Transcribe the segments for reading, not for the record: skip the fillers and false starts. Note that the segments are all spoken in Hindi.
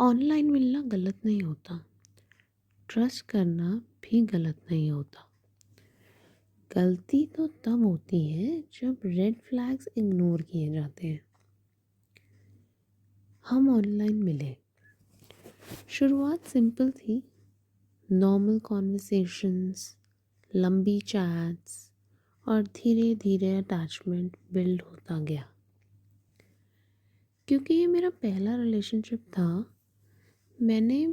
ऑनलाइन मिलना गलत नहीं होता, ट्रस्ट करना भी गलत नहीं होता। गलती तो तब होती है जब रेड फ्लैग्स इग्नोर किए जाते हैं। हम ऑनलाइन मिले। शुरुआत सिंपल थी, नॉर्मल कॉन्वर्सेशंस, लंबी चैट्स और धीरे धीरे अटैचमेंट बिल्ड होता गया। क्योंकि ये मेरा पहला रिलेशनशिप था, मैंने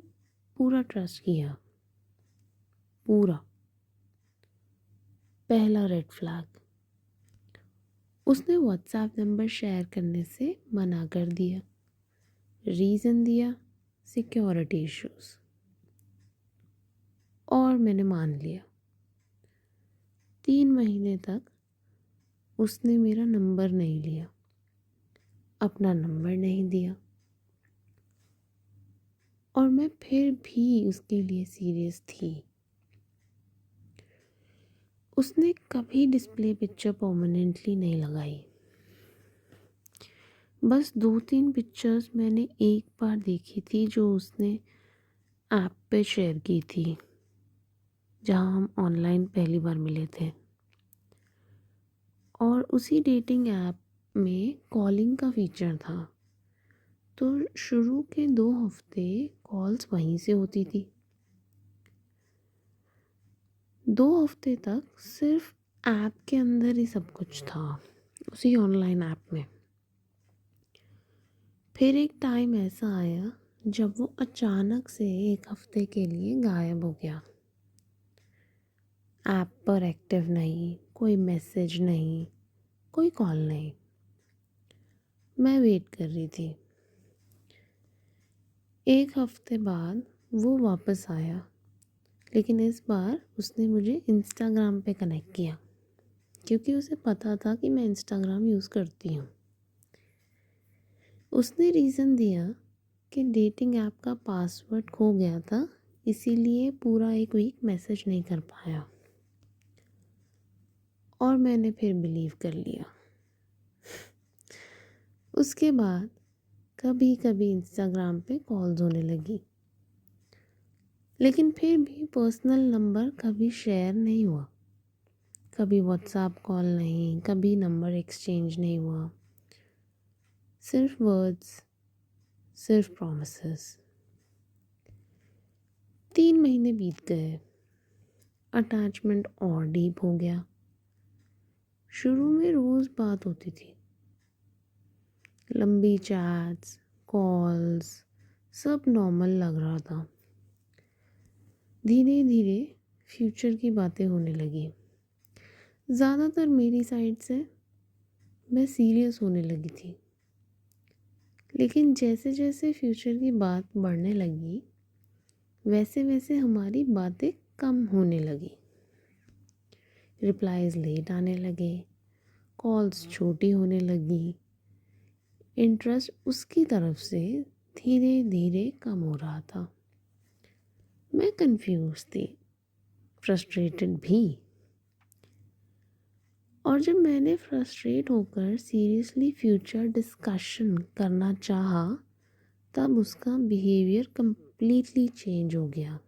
पूरा ट्रस्ट किया। पूरा। पहला रेड फ्लैग, उसने व्हाट्सएप नंबर शेयर करने से मना कर दिया। रीज़न दिया, सिक्योरिटी इश्यूज। और मैंने मान लिया। 3 महीने तक उसने मेरा नंबर नहीं लिया, अपना नंबर नहीं दिया, और मैं फिर भी उसके लिए सीरियस थी। उसने कभी डिस्प्ले पिक्चर परमानेंटली नहीं लगाई। बस 2-3 पिक्चर्स मैंने एक बार देखी थी जो उसने ऐप पे शेयर की थी, जहाँ हम ऑनलाइन पहली बार मिले थे। और उसी डेटिंग ऐप में कॉलिंग का फीचर था, तो शुरू के 2 हफ्ते कॉल्स वहीं से होती थी। 2 हफ्ते तक सिर्फ ऐप के अंदर ही सब कुछ था, उसी ऑनलाइन ऐप में। फिर एक टाइम ऐसा आया जब वो अचानक से 1 हफ्ते के लिए गायब हो गया। ऐप पर एक्टिव नहीं, कोई मैसेज नहीं, कोई कॉल नहीं। मैं वेट कर रही थी। 1 हफ्ते बाद वो वापस आया, लेकिन इस बार उसने मुझे इंस्टाग्राम पे कनेक्ट किया, क्योंकि उसे पता था कि मैं इंस्टाग्राम यूज़ करती हूँ। उसने रीज़न दिया कि डेटिंग ऐप का पासवर्ड खो गया था, इसीलिए पूरा एक वीक मैसेज नहीं कर पाया। और मैंने फिर बिलीव कर लिया। उसके बाद कभी कभी इंस्टाग्राम पे कॉल्स होने लगी, लेकिन फिर भी पर्सनल नंबर कभी शेयर नहीं हुआ। कभी व्हाट्सएप कॉल नहीं, कभी नंबर एक्सचेंज नहीं हुआ। सिर्फ वर्ड्स, सिर्फ प्रॉमिसेस। 3 महीने बीत गए, अटैचमेंट और डीप हो गया। शुरू में रोज़ बात होती थी, लंबी चैट्स, कॉल्स, सब नॉर्मल लग रहा था। धीरे धीरे फ्यूचर की बातें होने लगी, ज़्यादातर मेरी साइड से। मैं सीरियस होने लगी थी, लेकिन जैसे जैसे फ्यूचर की बात बढ़ने लगी, वैसे वैसे हमारी बातें कम होने लगी। रिप्लाईज लेट आने लगे, कॉल्स छोटी होने लगी। इंटरेस्ट उसकी तरफ से धीरे धीरे कम हो रहा था। मैं कंफ्यूज थी, फ्रस्ट्रेटेड भी। और जब मैंने फ्रस्ट्रेट होकर सीरियसली फ्यूचर डिस्कशन करना चाहा, तब उसका बिहेवियर कंप्लीटली चेंज हो गया।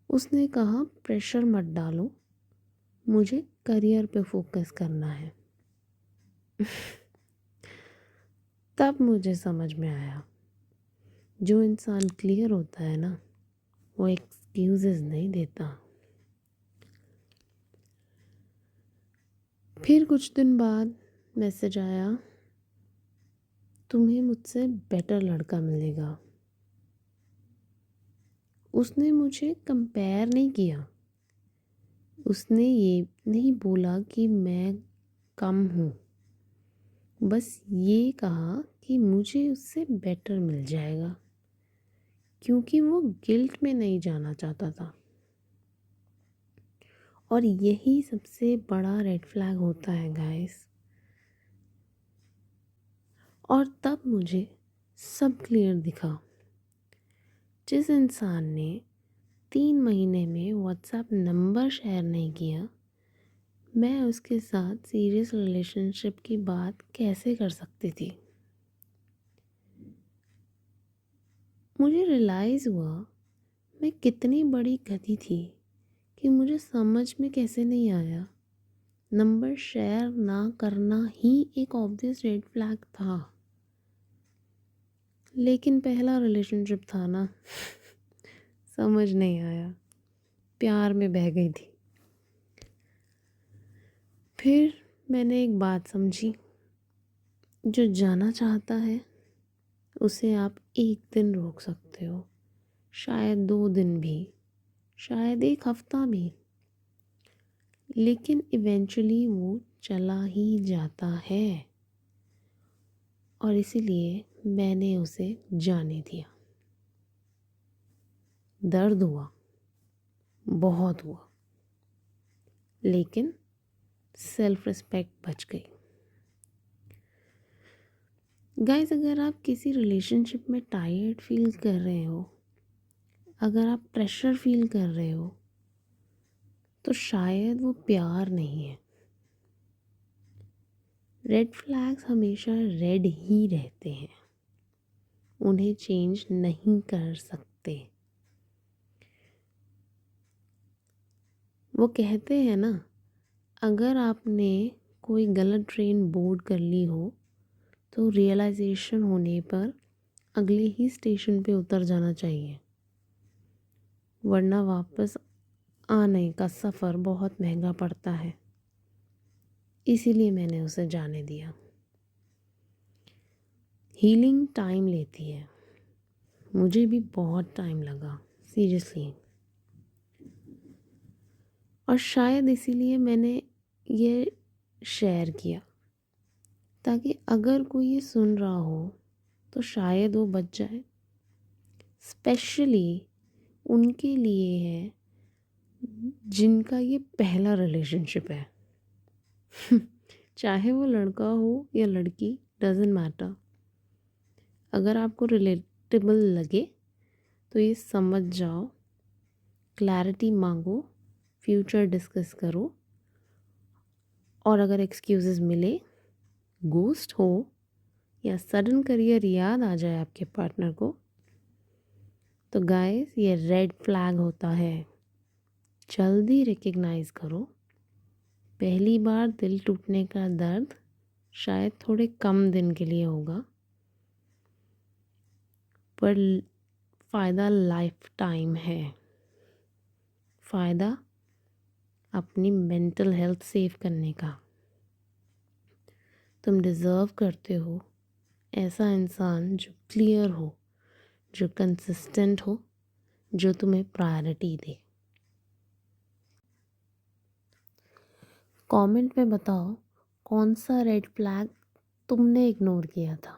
उसने कहा, प्रेशर मत डालो, मुझे करियर पे फोकस करना है। तब मुझे समझ में आया, जो इंसान क्लियर होता है ना, वो एक्सक्यूजेस नहीं देता। फिर कुछ दिन बाद मैसेज आया, तुम्हें मुझसे बेटर लड़का मिलेगा। उसने मुझे कंपेयर नहीं किया। उसने ये नहीं बोला कि मैं कम हूँ, बस ये कहा कि मुझे उससे बेटर मिल जाएगा, क्योंकि वो गिल्ट में नहीं जाना चाहता था। और यही सबसे बड़ा रेड फ्लैग होता है गाइस। और तब मुझे सब क्लियर दिखा। जिस इंसान ने 3 महीने में व्हाट्सएप नंबर शेयर नहीं किया, मैं उसके साथ सीरियस रिलेशनशिप की बात कैसे कर सकती थी। मुझे रियलाइज़ हुआ मैं कितनी बड़ी गधी थी कि मुझे समझ में कैसे नहीं आया नंबर शेयर ना करना ही एक ऑब्वियस रेड फ्लैग था। लेकिन पहला रिलेशनशिप था ना, समझ नहीं आया, प्यार में बह गई थी। फिर मैंने एक बात समझी, जो जाना चाहता है उसे आप एक दिन रोक सकते हो, शायद 2 दिन भी, शायद 1 हफ्ता भी, लेकिन इवेंचुअली वो चला ही जाता है। और इसीलिए मैंने उसे जाने दिया। दर्द हुआ, बहुत हुआ, लेकिन सेल्फ रिस्पेक्ट बच गई। गाइस, अगर आप किसी रिलेशनशिप में टायर्ड फील कर रहे हो, अगर आप प्रेशर फील कर रहे हो, तो शायद वो प्यार नहीं है। रेड फ्लैग्स हमेशा रेड ही रहते हैं, उन्हें चेंज नहीं कर सकते। वो कहते हैं ना, अगर आपने कोई गलत ट्रेन बोर्ड कर ली हो तो रियलाइजेशन होने पर अगले ही स्टेशन पे उतर जाना चाहिए, वरना वापस आने का सफ़र बहुत महंगा पड़ता है। इसीलिए मैंने उसे जाने दिया। हीलिंग टाइम लेती है, मुझे भी बहुत टाइम लगा, सीरियसली। और शायद इसीलिए मैंने ये शेयर किया, ताकि अगर कोई ये सुन रहा हो तो शायद वो बच जाए। स्पेशली उनके लिए है जिनका ये पहला रिलेशनशिप है। चाहे वो लड़का हो या लड़की, डजेंट मैटर। अगर आपको रिलेटेबल लगे तो ये समझ जाओ, क्लैरिटी मांगो, फ्यूचर डिस्कस करो, और अगर एक्सक्यूजेस मिले, गोस्ट हो या सडन करियर याद आ जाए आपके पार्टनर को, तो गाइस ये रेड फ्लैग होता है। जल्दी रिकग्नाइज करो। पहली बार दिल टूटने का दर्द शायद थोड़े कम दिन के लिए होगा, पर फ़ायदा लाइफ टाइम है। फ़ायदा अपनी मेंटल हेल्थ सेव करने का। तुम डिज़र्व करते हो ऐसा इंसान जो क्लियर हो, जो कंसिस्टेंट हो, जो तुम्हें प्रायोरिटी दे। कमेंट में बताओ कौन सा रेड फ्लैग तुमने इग्नोर किया था।